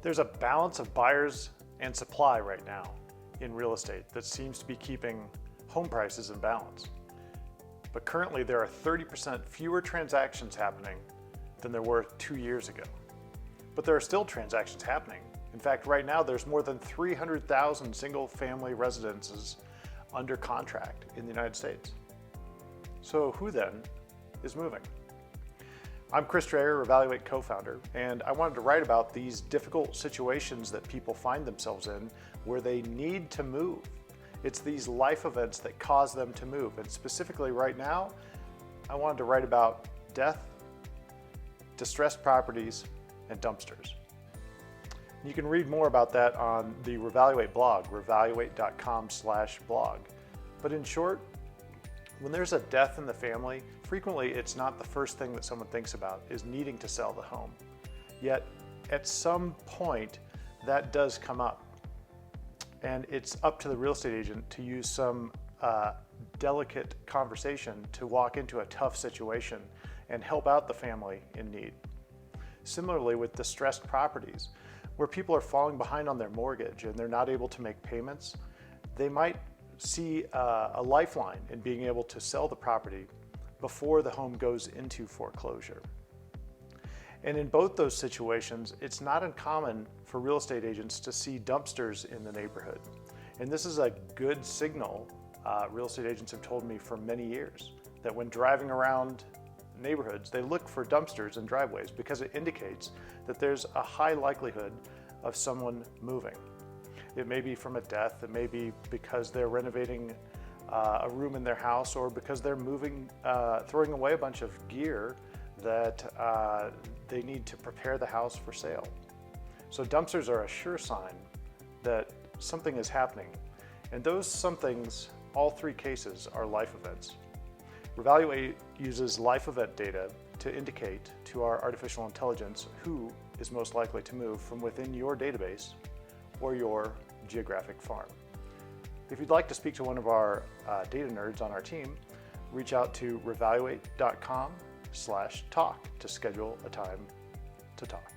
There's a balance of buyers and supply right now in real estate that seems to be keeping home prices in balance. But currently there are 30% fewer transactions happening than there were 2 years ago. But there are still transactions happening. In fact, right now there's more than 300,000 single-family residences under contract in the United States. So who then is moving? I'm Chris Drayer, Revaluate co-founder, and I wanted to write about these difficult situations that people find themselves in where they need to move. It's these life events that cause them to move. And specifically right now, I wanted to write about death, distressed properties, and dumpsters. You can read more about that on the Revaluate blog, revaluate.com/blog. But in short, when there's a death in the family, frequently it's not the first thing that someone thinks about is needing to sell the home. Yet at some point that does come up. And it's up to the real estate agent to use some delicate conversation to walk into a tough situation and help out the family in need. Similarly with distressed properties, where people are falling behind on their mortgage and they're not able to make payments, they might see a lifeline in being able to sell the property before the home goes into foreclosure. And in both those situations, it's not uncommon for real estate agents to see dumpsters in the neighborhood. And this is a good signal, real estate agents have told me for many years, that when driving around neighborhoods, they look for dumpsters in driveways because it indicates that there's a high likelihood of someone moving. It may be from a death, it may be because they're renovating a room in their house, or because they're moving, throwing away a bunch of gear that they need to prepare the house for sale. So dumpsters are a sure sign that something is happening. And those somethings, all three cases, are life events. Revaluate uses life event data to indicate to our artificial intelligence who is most likely to move from within your database or your geographic farm. If you'd like to speak to one of our data nerds on our team, reach out to revaluate.com/talk to schedule a time to talk.